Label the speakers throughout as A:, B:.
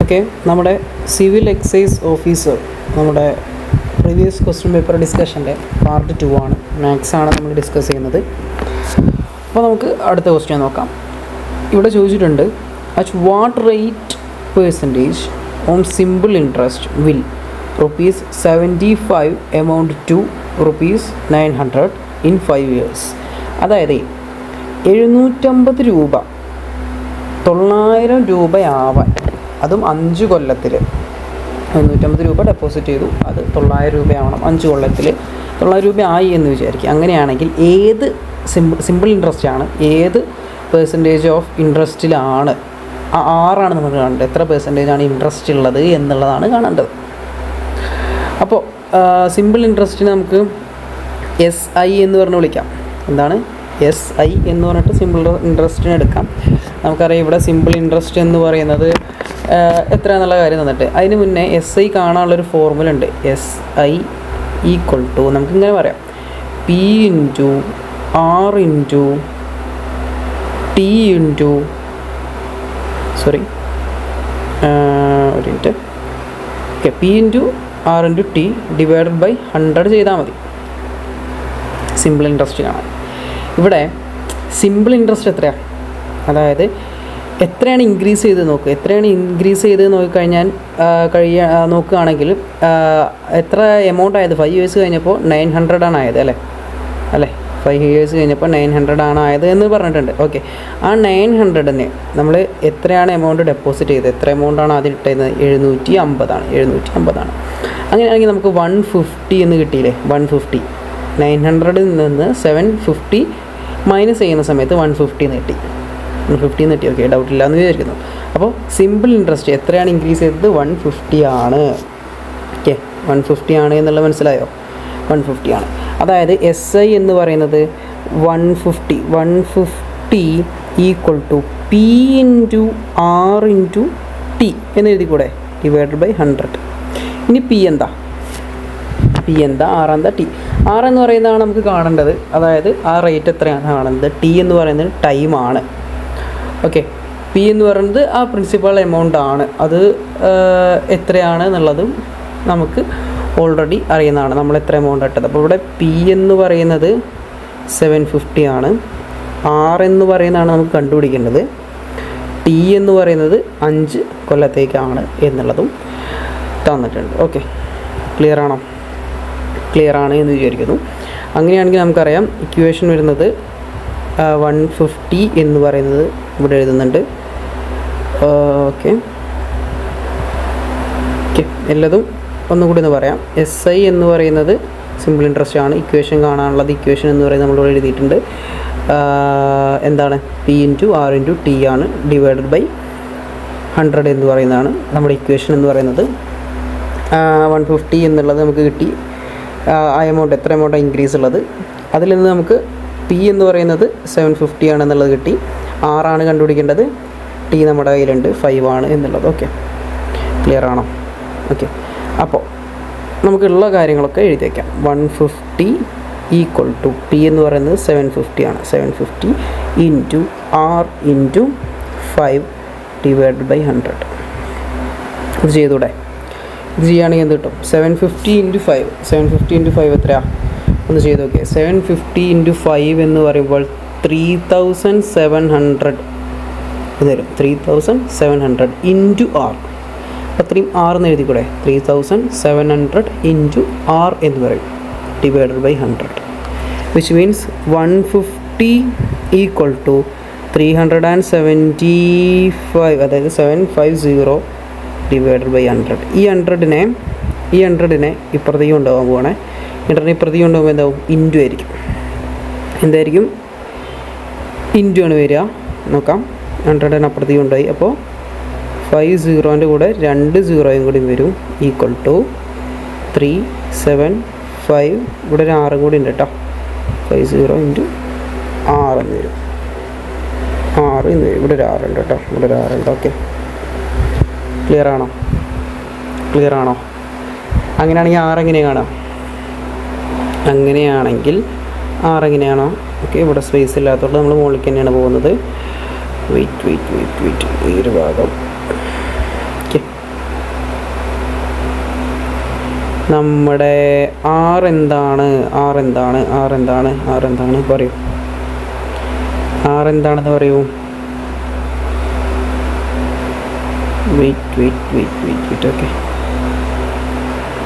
A: Okay, നമ്മുടെ civil excise officer നമ്മുടെ previous question paper ഡിസ്കഷൻ്റെ part 2 ആണ്. മാത്സ് ആണ് നമ്മൾ ഡിസ്കസ് ചെയ്യുന്നത്. അപ്പോൾ നമുക്ക് അടുത്ത ക്വസ്റ്റ്യൻ നോക്കാം. ഇവിടെ ചോദിച്ചിട്ടുണ്ട്, at what rate percentage on simple interest will ₹75 amount to ₹900 in 5 years. അതായത് 750 രൂപ 900 രൂപയാവാൻ, അതും 5 കൊല്ലത്തിൽ 750 രൂപ ഡെപ്പോസിറ്റ് ചെയ്തു, അത് 900 രൂപയാവണം 5 കൊല്ലത്തിൽ 900 രൂപ ആയി എന്ന് വിചാരിക്കുക. അങ്ങനെയാണെങ്കിൽ ഏത് സിമ്പിൾ ഇൻട്രസ്റ്റ് ആണ്, ഏത് പെർസെൻറ്റേജ് ഓഫ് ഇൻട്രസ്റ്റിലാണ്, ആറാണ് നമ്മൾ കാണേണ്ടത്. എത്ര പെർസെൻറ്റേജ് ആണ് ഇൻട്രസ്റ്റ് ഉള്ളത് എന്നുള്ളതാണ് കാണേണ്ടത്. അപ്പോൾ സിമ്പിൾ ഇൻട്രസ്റ്റിന് നമുക്ക് SI എന്ന് പറഞ്ഞ് വിളിക്കാം. എന്താണ് SI എന്ന് പറഞ്ഞിട്ട് സിമ്പിൾ ഇൻട്രസ്റ്റിന് എടുക്കാം. നമുക്കറിയാം ഇവിടെ സിമ്പിൾ ഇൻട്രസ്റ്റ് എന്ന് പറയുന്നത് എത്രയാണെന്നുള്ള കാര്യം തന്നിട്ട് അതിന് മുന്നേ SI കാണാനുള്ളൊരു ഫോർമുല ഉണ്ട്. SI ഈക്വൽ ടു നമുക്കിങ്ങനെ പറയാം, P into R into T into ഒരു minute, okay, P into R into T divided by 100 ചെയ്താൽ മതി സിമ്പിൾ ഇൻട്രസ്റ്റ് കാണാൻ. ഇവിടെ സിമ്പിൾ ഇൻട്രസ്റ്റ് എത്രയാണ്, അതായത് എത്രയാണ് ഇൻക്രീസ് ചെയ്ത് നോക്കുക. എത്രയാണ് ഇൻക്രീസ് ചെയ്ത് നോക്കിക്കഴിഞ്ഞാൽ നോക്കുകയാണെങ്കിൽ എത്ര എമൗണ്ട് ആയത്, 5 years കഴിഞ്ഞപ്പോൾ 900 ആണ് ആയത്, അല്ലേ 5 years കഴിഞ്ഞപ്പോൾ 900 ആണ് ആയത് എന്ന് പറഞ്ഞിട്ടുണ്ട്. ഓക്കെ, ആ 900-നെ നമ്മൾ എത്രയാണ് എമൗണ്ട് ഡെപ്പോസിറ്റ് ചെയ്തത്, എത്ര എമൗണ്ടാണ് അതിൽ ഇട്ടത്, 750 ആണ്. അങ്ങനെയാണെങ്കിൽ നമുക്ക് 150 എന്ന് കിട്ടിയില്ലേ. 150 900-ൽ നിന്ന് 750 മൈനസ് ചെയ്യുന്ന സമയത്ത് 150 എന്ന് കിട്ടി. ഓക്കെ, ഡൗട്ടില്ല എന്ന് വിചാരിക്കുന്നു. അപ്പോൾ സിമ്പിൾ ഇൻട്രസ്റ്റ് എത്രയാണ് ഇൻക്രീസ് ചെയ്തത്, 150 ആണ്. ഓക്കെ, 150 ആണ് എന്നുള്ളത് മനസ്സിലായോ. 150 ആണ്. അതായത് SI എന്ന് പറയുന്നത് 150 equal to P into R into T എന്ന് എഴുതി കൂടെ, ഡിവൈഡഡ് ബൈ 100. ഇനി P എന്താ, R എന്താ, T. R എന്ന് പറയുന്നതാണ് നമുക്ക് കാണേണ്ടത്, അതായത് ആ റേറ്റ് എത്രയാണ് കാണുന്നത്. T എന്ന് പറയുന്നത് ടൈമാണ്. ഓക്കെ, P എന്ന് പറയുന്നത് ആ പ്രിൻസിപ്പൽ എമൗണ്ട് ആണ്. അത് എത്രയാണ് എന്നുള്ളതും നമുക്ക് ഓൾറെഡി അറിയുന്നതാണ്, നമ്മൾ എത്ര എമൗണ്ട് ഇട്ടത്. അപ്പോൾ ഇവിടെ P എന്ന് പറയുന്നത് 750 ആണ്. R എന്ന് പറയുന്നതാണ് നമുക്ക് കണ്ടുപിടിക്കേണ്ടത്. T എന്ന് പറയുന്നത് 5 കൊല്ലത്തേക്കാണ് എന്നുള്ളതും തന്നിട്ടുണ്ട്. ഓക്കെ, ക്ലിയർ ആണ് എന്ന് വിചാരിക്കുന്നു. അങ്ങനെയാണെങ്കിൽ നമുക്കറിയാം ഇക്വേഷൻ വരുന്നത് 150 എന്ന് പറയുന്നത് ഇവിടെ എഴുതുന്നുണ്ട്. ഓക്കെ, എല്ലാതും ഒന്നുകൂടി ഒന്ന് പറയാം. SI എന്ന് പറയുന്നത് സിമ്പിൾ ഇൻട്രസ്റ്റ് ആണ്. ഇക്വേഷൻ കാണാനുള്ളത്, ഇക്വേഷൻ എന്ന് പറയുന്നത് നമ്മളിവിടെ എഴുതിയിട്ടുണ്ട്. എന്താണ്, P into R into T ആണ്, ഡിവൈഡഡ് ബൈ 100 എന്ന് പറയുന്നതാണ് നമ്മുടെ ഇക്വേഷൻ എന്ന് പറയുന്നത്. 150 എന്നുള്ളത് നമുക്ക് കിട്ടി. ആ എമൗണ്ട് എത്ര എമൗണ്ടാണ് ഇൻക്രീസ് ഉള്ളത്, അതിൽ നിന്ന് നമുക്ക് P എന്ന് പറയുന്നത് 750 ആണെന്നുള്ളത് കിട്ടി. R ആണ് കണ്ടുപിടിക്കേണ്ടത്, T നമ്മുടെ കയ്യിലുണ്ട് 5 ആണ് എന്നുള്ളത്. ഓക്കെ, ക്ലിയർ ആണോ. ഓക്കെ, അപ്പോൾ നമുക്കുള്ള കാര്യങ്ങളൊക്കെ എഴുതി വയ്ക്കാം. 150 ഈക്വൽ ടു P എന്ന് പറയുന്നത് 750 ആണ്. 750 into R into 5 divided by 100. ഇത് ചെയ്തൂടെ, ഇത് ചെയ്യുകയാണെങ്കിൽ എന്ത് കിട്ടും, 750 ഇൻറ്റു 5. 750 ഇൻറ്റു 5 എത്രയാണ് ഒന്ന് ചെയ്ത് നോക്കിയേ. 750 ഇൻറ്റു 5 എന്ന് പറയുമ്പോൾ 3700 തരും. 3700 ഇൻറ്റു R, അത്രയും R എന്ന് എഴുതി കൂടെ. 3700 ഇൻറ്റു R എന്ന് പറയും, divided by 100, which means 150 equal to 375, അതായത് 750 ഡിവൈഡഡ് ബൈ 100. ഈ 100-നെ ഇപ്പുറത്തേക്ക് കൊണ്ടുപോകാൻ പോകണേ. ഇപ്പുറത്തേക്ക് കൊണ്ടുപോകുമ്പോൾ എന്താവും, ഇൻറ്റു ആയിരിക്കും. എന്തായിരിക്കും, ഇൻറ്റു ആണ് വരിക. നോക്കാം, 100-നെ അപ്പുറത്തേക്ക് കൊണ്ടുപോയി. അപ്പോൾ 50-ൻ്റെ കൂടെ 2 0 കൂടി വരും, ഈക്വൽ ടു 375. ഇവിടെ ഒരു 6 കൂടി ഉണ്ട് കേട്ടോ. 50 ഇൻറ്റു 6 എന്ന് വരും. 6 എന്ന് വരും. ഇവിടെ ഒരു 6 ഉണ്ട് കേട്ടോ. ഇവിടെ ഒരു 6 ഉണ്ട്. ഓക്കെ, ക്ലിയർ ആണോ. അങ്ങനെയാണെങ്കിൽ 6 എങ്ങനെയാണ് കാണാം, അങ്ങനെയാണെങ്കിൽ 6 എങ്ങനെയാണോ. ഓക്കെ, ഇവിടെ സ്പേസ് ഇല്ലാത്തതുകൊണ്ട് നമ്മൾ മുകളിലേക്ക് തന്നെയാണ് പോകുന്നത്. വെയിറ്റ് ഈ ഒരു ഭാഗം. ഓക്കെ, നമ്മുടെ ആർ എന്താണ് പറയൂ. ആർ എന്താണെന്ന് പറയൂ. Wait okay.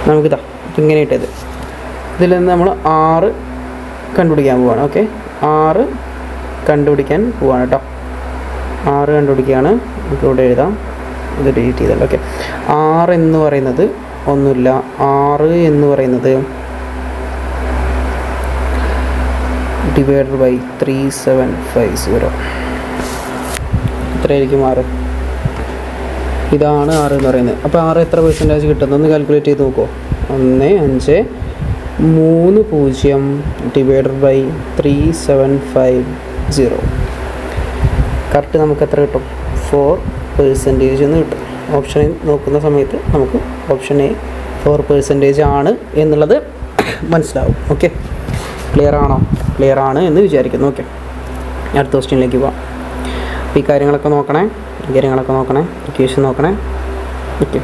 A: നമുക്കിതാ ഇങ്ങനെ ഇട്ടത് ഇതിൽ നിന്ന് നമ്മൾ 6 കണ്ടുപിടിക്കാൻ പോവാണ്. ഓക്കെ, 6 കണ്ടുപിടിക്കാൻ പോവാണ് കേട്ടോ. 6 കണ്ടുപിടിക്കുകയാണ്. നമുക്ക് ഇവിടെ എഴുതാം, ഇത് ഡിലീറ്റ് ചെയ്തല്ലോ. ഓക്കെ, 6 എന്ന് പറയുന്നത് ഒന്നുമില്ല. 6 എന്ന് പറയുന്നത് ഡിവൈഡഡ് ബൈ 3750 എത്രയായിരിക്കും 6? ഇതാണ് 6 എന്ന് പറയുന്നത്. അപ്പോൾ 6 എത്ര പെർസെൻറ്റേജ് കിട്ടുന്നു ഒന്ന് കാൽക്കുലേറ്റ് ചെയ്ത് നോക്കുമോ. 153 ഡിവൈഡഡ് ബൈ 3750 കറക്റ്റ് നമുക്ക് എത്ര കിട്ടും? 4% എന്ന് കിട്ടും. ഓപ്ഷൻ നോക്കുന്ന സമയത്ത് നമുക്ക് ഓപ്ഷൻ എ 4% ആണ് എന്നുള്ളത് മനസ്സിലാവും. ഓക്കെ, ക്ലിയർ ആണ് എന്ന് വിചാരിക്കുന്നു. ഓക്കെ, അടുത്ത ക്വസ്റ്റ്യനിലേക്ക് പോവാം. അപ്പോൾ ഈ കാര്യങ്ങളൊക്കെ നോക്കണേ, ഇക്വേഷൻ നോക്കണേ. ഓക്കെ,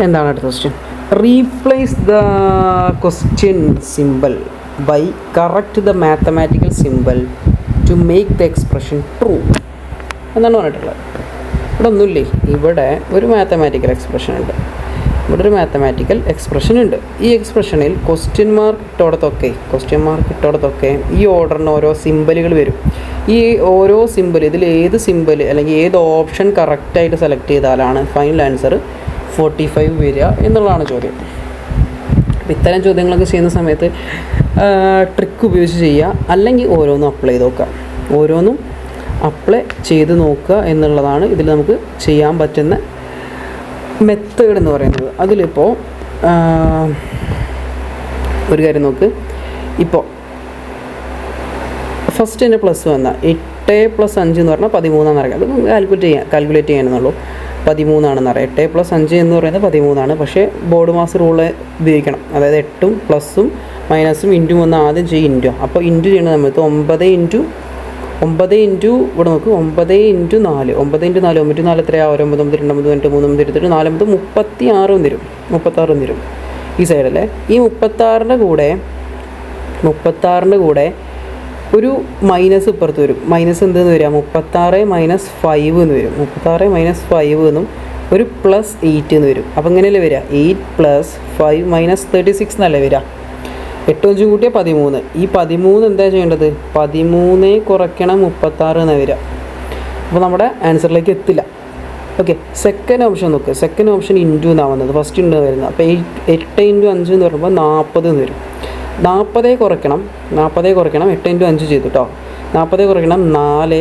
A: എന്താണ് അടുത്ത question? Replace the question simple by correct the mathematical simple to make the expression true എന്നാണ് പറഞ്ഞിട്ടുള്ളത്. ഇവിടെ ഒന്നുമില്ലേ, ഇവിടെ ഒരു മാത്തമാറ്റിക്കൽ എക്സ്പ്രഷൻ ഉണ്ട്. ഈ എക്സ്പ്രഷനിൽ ക്വസ്റ്റ്യൻ മാർക്ക് ഇട്ടോടത്തൊക്കെ ഈ ഓർഡറിന് ഓരോ സിമ്പലുകൾ വരും. ഈ ഓരോ സിമ്പൽ, ഇതിൽ ഏത് സിമ്പൽ അല്ലെങ്കിൽ ഏത് ഓപ്ഷൻ കറക്റ്റായിട്ട് സെലക്ട് ചെയ്താലാണ് ഫൈനൽ ആൻസർ 45 വരിക എന്നുള്ളതാണ് ചോദ്യം. അപ്പോൾ ഇത്തരം ചോദ്യങ്ങളൊക്കെ ചെയ്യുന്ന സമയത്ത് ട്രിക്ക് ഉപയോഗിച്ച് ചെയ്യുക, അല്ലെങ്കിൽ ഓരോന്നും അപ്ലൈ ചെയ്ത് നോക്കുക എന്നുള്ളതാണ് ഇതിൽ നമുക്ക് ചെയ്യാൻ പറ്റുന്ന മെത്തേഡ് എന്ന് പറയുന്നത്. അതിലിപ്പോൾ ഒരു കാര്യം നോക്ക്. ഇപ്പോൾ ഫസ്റ്റ് തന്നെ പ്ലസ് വന്ന 8 + 5 എന്ന് പറഞ്ഞാൽ 13 അറിയാം. അത് കാൽക്കുലേറ്റ് ചെയ്യാനെന്നുള്ളൂ. 13 അറിയാം. 8 + 5 എന്ന് പറയുന്നത് 13. പക്ഷേ ബോർഡ് മാസ് റൂള് ഉപയോഗിക്കണം. അതായത് 8ഉം പ്ലസും മൈനസും ഇൻറ്റും ഒന്ന് ആദ്യം ചെയ്യും ഇൻറ്റു. അപ്പോൾ ഇൻറ്റു ചെയ്യുന്ന സമയത്ത് 9 ഇൻറ്റു ഇവിടെ നോക്ക്, 9 ഇൻറ്റു 4 എത്രയാണ്? 9 2 9 3 4 36 തരും ഈ സൈഡല്ലേ. ഈ 36ൻ്റെ കൂടെ ഒരു മൈനസ് ഇപ്പുറത്ത് വരും. മൈനസ് എന്തെന്ന് വരിക? 36 - 5 എന്ന് വരും. 36 - 5 എന്നും ഒരു +8 എന്ന് വരും. അപ്പോൾ ഇങ്ങനെയല്ലേ വരിക? 8 + 5 - 36 എന്നല്ലേ വരിക. 8 5 കൂട്ടിയാൽ 13. ഈ 13 എന്താ ചെയ്യേണ്ടത്? 13 കുറയ്ക്കണം 36 എന്നാണ് വരിക. അപ്പോൾ നമ്മുടെ ആൻസറിലേക്ക് എത്തില്ല. ഓക്കെ, സെക്കൻഡ് ഓപ്ഷൻ നോക്ക്. സെക്കൻഡ് ഓപ്ഷൻ ഇൻറ്റു എന്നാണ് വന്നത്, ഫസ്റ്റ് ഇൻറ്റു വരുന്നത്. അപ്പോൾ 8 × 5 എന്ന് പറയുമ്പോൾ 40 എന്ന് വരും. 40 കുറയ്ക്കണം 8 × 5 ചെയ്തു കേട്ടോ. 40 കുറയ്ക്കണം 4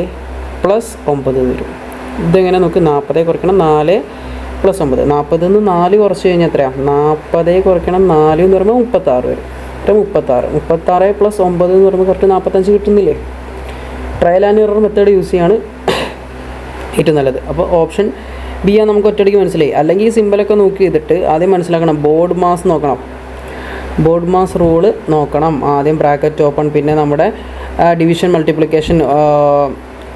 A: + 9 എന്ന് വരും. ഇതെങ്ങനെ നോക്ക്? 40 കുറയ്ക്കണം 4 + 9. 40 നിന്ന് 4 കുറച്ച് കഴിഞ്ഞാൽ എത്രയാണ്? 40 കുറയ്ക്കണം 4 എന്ന് പറയുമ്പോൾ 36 വരും. 36 + 9 എന്ന് പറയുമ്പോൾ കറക്റ്റ് 45 കിട്ടുന്നില്ലേ? Trial and error method use ചെയ്യാണ് ഏറ്റവും നല്ലത്. അപ്പോൾ ഓപ്ഷൻ ബി ആണ് നമുക്ക് ഒറ്റയടിക്ക് മനസ്സിലായി. അല്ലെങ്കിൽ ഈ സിമ്പിളൊക്കെ നോക്കി ചെയ്തിട്ട് ആദ്യം മനസ്സിലാക്കണം, ബോർഡ് മാസ് റൂള് നോക്കണം. ആദ്യം ബ്രാക്കറ്റ് ഓപ്പൺ, പിന്നെ നമ്മുടെ ഡിവിഷൻ മൾട്ടിപ്ലിക്കേഷൻ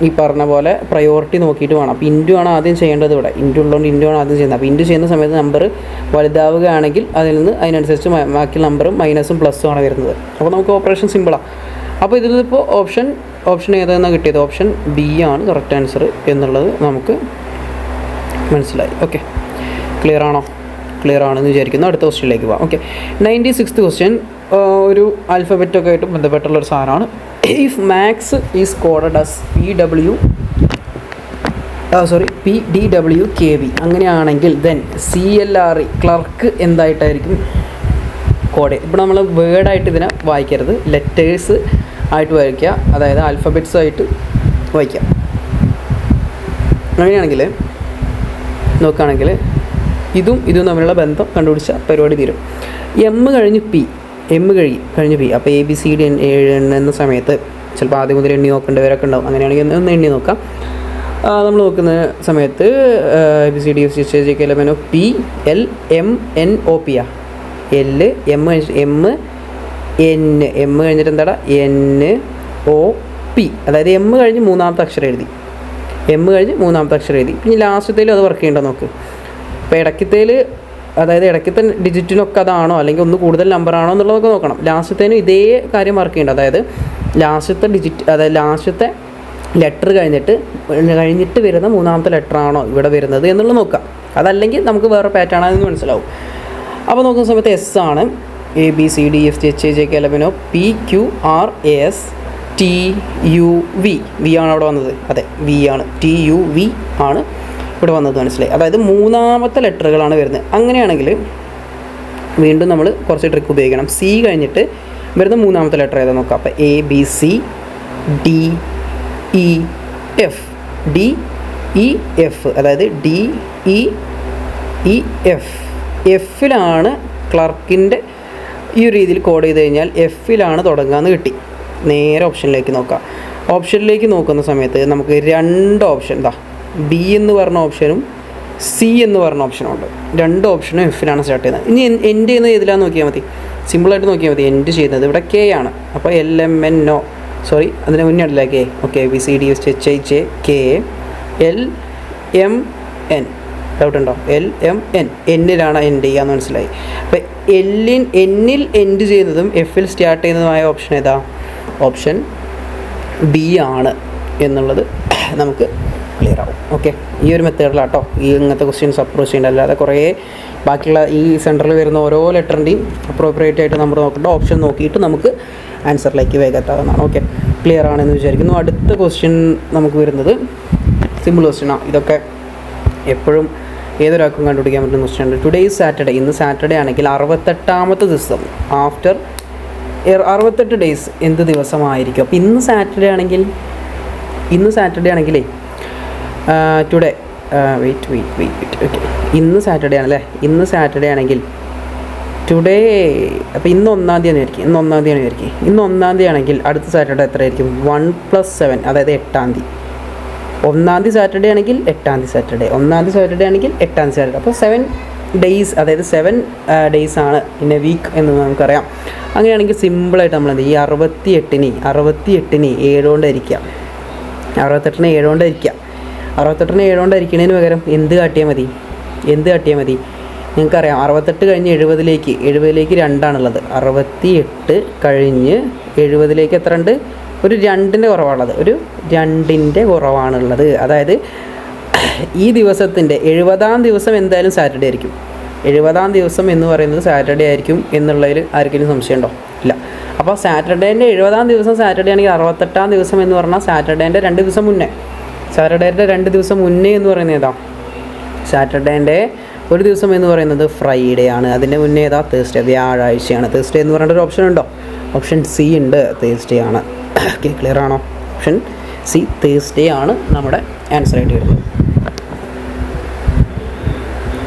A: ഈ പറഞ്ഞ പോലെ പ്രയോറിറ്റി നോക്കിയിട്ട് വേണം. അപ്പോൾ ഇൻറ്റു ആണ് ആദ്യം ചെയ്യേണ്ടത്. ഇവിടെ ഇൻറ്റു ഉള്ളതുകൊണ്ട് ഇൻറ്റു ആണ് ആദ്യം ചെയ്യുന്നത്. അപ്പോൾ ഇൻറ്റു ചെയ്യുന്ന സമയത്ത് നമ്പർ വലുതാവുകയാണെങ്കിൽ അതിനനുസരിച്ച് ബാക്കി നമ്പറും മൈനസും പ്ലസ്സും ആണ് വരുന്നത്. അപ്പോൾ നമുക്ക് ഓപ്പറേഷൻ സിമ്പിളാണ്. അപ്പോൾ ഇതിലിപ്പോൾ ഓപ്ഷൻ ഏതാണെന്നാണ് കിട്ടിയത്? ഓപ്ഷൻ ബി ആണ് കറക്റ്റ് ആൻസർ എന്നുള്ളത് നമുക്ക് മനസ്സിലായി. ഓക്കെ, ക്ലിയർ ആണെന്ന് വിചാരിക്കുന്നു. അടുത്ത ക്വസ്റ്റ്യനിലേക്ക് പോകാം. ഓക്കെ, 96th ക്വസ്റ്റ്യൻ ഒരു ആൽഫബറ്റൊക്കെ ആയിട്ട് ബന്ധപ്പെട്ടുള്ളൊരു സാധനമാണ്. If maths is coded as PDWKB അങ്ങനെയാണെങ്കിൽ ദെൻ CLRE ക്ലർക്ക് എന്തായിട്ടായിരിക്കും കോഡ്? ഇപ്പോൾ നമ്മൾ വേർഡായിട്ട് ഇതിനെ വായിക്കരുത്, ലെറ്റേഴ്സ് ആയിട്ട് വായിക്കുക, അതായത് ആൽഫബറ്റ്സ് ആയിട്ട് വായിക്കുക. അങ്ങനെയാണെങ്കിൽ നോക്കുകയാണെങ്കിൽ ഇതും തമ്മിലുള്ള ബന്ധം കണ്ടുപിടിച്ച പരിപാടി തീരും. എം കഴിഞ്ഞ് പി അപ്പോൾ ABCD എണ്ണുന്ന സമയത്ത് ചിലപ്പോൾ ആദ്യം മുതൽ എണ്ണി നോക്കേണ്ടവരൊക്കെ ഉണ്ടാവും. അങ്ങനെയാണെങ്കിൽ ഒന്ന് എണ്ണി നോക്കാം. നമ്മൾ നോക്കുന്ന സമയത്ത് ABCDFGHIJKLMNO PLMNOP L M കഴിഞ്ഞിട്ട് എന്താടാ NOP, അതായത് എം കഴിഞ്ഞ് മൂന്നാമത്തെ അക്ഷരം എഴുതി. പിന്നെ ലാസ്റ്റത്തേലും അത് വർക്ക് ചെയ്യേണ്ടത് നോക്ക്. അപ്പോൾ ഇടയ്ക്കത്തേൽ അതായത് ഇടയ്ക്കത്തെ ഡിജിറ്റിനൊക്കെ അതാണോ അല്ലെങ്കിൽ ഒന്ന് കൂടുതൽ നമ്പറാണോ എന്നുള്ളതൊക്കെ നോക്കണം. ലാസ്റ്റത്തേനും ഇതേ കാര്യം മാർക്ക് ചെയ്യേണ്ട, അതായത് ലാസ്റ്റത്തെ ഡിജിറ്റ്, അതായത് ലാസ്റ്റത്തെ ലെറ്റർ കഴിഞ്ഞിട്ട് വരുന്ന മൂന്നാമത്തെ ലെറ്റർ ആണോ ഇവിടെ വരുന്നത് എന്നുള്ളത് നോക്കാം. അതല്ലെങ്കിൽ നമുക്ക് വേറെ പാറ്റേൺ ആണെന്ന് മനസ്സിലാവും. അപ്പോൾ നോക്കുന്ന സമയത്ത് എസ് ആണ്. A B C D F G H I J K L M N O P Q R S T U V. V ആണ് അവിടെ വന്നത്, അതെ വി ആണ്, ടി യു വി ആണ് ഇവിടെ വന്നത്, മനസ്സിലായി. അതായത് മൂന്നാമത്തെ ലെറ്ററുകളാണ് വരുന്നത്. അങ്ങനെയാണെങ്കിൽ വീണ്ടും നമ്മൾ കുറച്ച് ട്രിക്ക് ഉപയോഗിക്കണം. സി കഴിഞ്ഞിട്ട് വരുന്ന മൂന്നാമത്തെ ലെറ്റർ ഏതാ നോക്കാം. അപ്പോൾ A B C D E F, D E F, അതായത് ഡി ഇ എഫ്. എഫിലാണ് ക്ലർക്കിൻ്റെ ഈ ഒരു രീതിയിൽ കോഡ് ചെയ്ത് കഴിഞ്ഞാൽ എഫിലാണ് തുടങ്ങാമെന്ന് കിട്ടി. നേരെ ഓപ്ഷനിലേക്ക് നോക്കാം. ഓപ്ഷനിലേക്ക് നോക്കുന്ന സമയത്ത് നമുക്ക് 2 ഓപ്ഷൻ, ബി എന്ന് പറഞ്ഞ ഓപ്ഷനും സി എന്ന് പറഞ്ഞ ഓപ്ഷനും ഉണ്ട്. 2 ഓപ്ഷനും എഫിലാണ് സ്റ്റാർട്ട് ചെയ്യുന്നത്. ഇനി എൻഡ് ചെയ്യുന്നത് ഏതിലാന്ന് നോക്കിയാൽ മതി, സിമ്പിളായിട്ട് നോക്കിയാൽ മതി. എൻഡ് ചെയ്യുന്നത് ഇവിടെ കെ ആണ്. അപ്പോൾ L M N O, sorry അതിന് മുന്നേ അല്ല K, okay B C D S H I J K L M N, doubt ഉണ്ടോ? എൽ എം എൻ, എന്നിലാണ് എൻഡ് ചെയ്യാന്ന് മനസ്സിലായി. അപ്പോൾ എന്നിൽ എൻഡ് ചെയ്യുന്നതും എഫിൽ സ്റ്റാർട്ട് ചെയ്യുന്നതുമായ ഓപ്ഷൻ ഏതാ? ഓപ്ഷൻ ബി ആണ് എന്നുള്ളത് നമുക്ക് ക്ലിയർ ആവും. ഓക്കെ, ഈ ഒരു മെത്തേഡിലാട്ടോ ഈ ഇങ്ങനത്തെ ക്വസ്റ്റ്യൻസ് അപ്രോച്ച് ചെയ്യേണ്ട. അല്ലാതെ കുറേ ബാക്കിയുള്ള ഈ സെൻറ്ററിൽ വരുന്ന ഓരോ ലെറ്ററിൻ്റെയും അപ്രോപ്രിയേറ്റ് ആയിട്ട് നമ്മൾ നോക്കേണ്ട ഓപ്ഷൻ നോക്കിയിട്ട് നമുക്ക് ആൻസറിലേക്ക് വേഗം എത്താവുന്നതാണ്. ഓക്കെ, ക്ലിയർ ആണെന്ന് വിചാരിക്കുന്നു. അടുത്ത ക്വസ്റ്റ്യൻ നമുക്ക് വരുന്നത് സിമ്പിൾ ക്വസ്റ്റ്യനാണ്. ഇതൊക്കെ എപ്പോഴും ഏതൊരാൾക്കും കണ്ടുപിടിക്കാൻ പറ്റുന്ന ക്വസ്റ്റ്യൻ ഉണ്ട്. Today is Saturday. ഇന്ന് സാറ്റർഡേ ആണെങ്കിൽ 68ാമത്തെ ദിവസം ആഫ്റ്റർ 68 ഡേയ്സ് എന്ത് ദിവസമായിരിക്കും? അപ്പോൾ ഇന്ന് സാറ്റർഡേ ആണെങ്കിലേ ടുഡേ വെയിറ്റ് ഓക്കെ, ഇന്ന് സാറ്റർഡേ ആണല്ലേ. ഇന്ന് സാറ്റർഡേ ആണെങ്കിൽ ടുഡേ, അപ്പോൾ ഇന്ന് 1-ാം തീയതി ആയിരിക്കും. ഇന്ന് 1-ാം തീയതി ആയിരിക്കും. ഇന്ന് 1-ാം തീയതി ആണെങ്കിൽ അടുത്ത സാറ്റർഡേ എത്രയായിരിക്കും? 1+7, അതായത് 8-ാം തീയതി. 1-ാം തീയതി സാറ്റർഡേ ആണെങ്കിൽ 8-ാം തീയതി സാറ്റർഡേ, 1-ാം തീയതി സാറ്റർഡേ ആണെങ്കിൽ 8-ാം തീയതി സാറ്റർഡേ. അപ്പോൾ 7 ഡേയ്സ്, അതായത് 7 ഡേയ്സ് ആണ് ഇൻ എ വീക്ക് എന്ന് നമുക്കറിയാം. അങ്ങനെയാണെങ്കിൽ സിമ്പിളായിട്ട് നമ്മൾ എന്ത് ഈ 68-നെ 7 കൊണ്ട് ഹരിക്കുക. 68-നെ 7 കൊണ്ട് ഹരിക്കുക. 68-നെ 7 കൊണ്ട് ഹരിക്കുന്നതിന് പകരം എന്ത് കാട്ടിയാൽ മതി? നിങ്ങൾക്കറിയാം 68 കഴിഞ്ഞ് 70ലേക്ക് 2 ആണുള്ളത്. 68 കഴിഞ്ഞ് 70ലേക്ക് എത്ര ഉണ്ട്? ഒരു 2ൻ്റെ കുറവാണുള്ളത്. ഒരു 2ൻ്റെ കുറവാണുള്ളത്. അതായത് ഈ ദിവസത്തിൻ്റെ 70-ാം ദിവസം എന്തായാലും സാറ്റർഡേ ആയിരിക്കും. 70-ാം ദിവസം എന്ന് പറയുന്നത് സാറ്റർഡേ ആയിരിക്കും എന്നുള്ളതിൽ ആർക്കെങ്കിലും സംശയമുണ്ടോ? ഇല്ല. അപ്പോൾ സാറ്റർഡേൻ്റെ 70-ാം ദിവസം സാറ്റർഡേ ആണെങ്കിൽ 68-ാം ദിവസം എന്ന് പറഞ്ഞാൽ സാറ്റർഡേൻ്റെ 2 ദിവസം മുന്നേ. സാറ്റർഡേൻ്റെ 2 ദിവസം മുന്നേ എന്ന് പറയുന്നത് ഏതാ? സാറ്റർഡേൻ്റെ ഒരു ദിവസം എന്ന് പറയുന്നത് ഫ്രൈഡേ ആണ്. അതിൻ്റെ മുന്നേ ഏതാ? തേഴ്സ്ഡേ, വ്യാഴാഴ്ചയാണ്. തേഴ്സ്ഡേ എന്ന് പറഞ്ഞിട്ട് ഒരു ഓപ്ഷൻ ഉണ്ടോ? ഓപ്ഷൻ സി ഉണ്ട്, തേഴ്സ്ഡേ ആണ്. ഓക്കെ, ക്ലിയർ ആണോ? ഓപ്ഷൻ സി തേഴ്സ്ഡേ ആണ് നമ്മുടെ ആൻസർ ആയിട്ട് വരുന്നത്.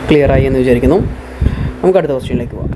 A: ക്ലിയർ ആയി എന്ന് വിചാരിക്കുന്നു. നമുക്ക് അടുത്ത ക്വസ്റ്റ്യനിലേക്ക് പോകാം.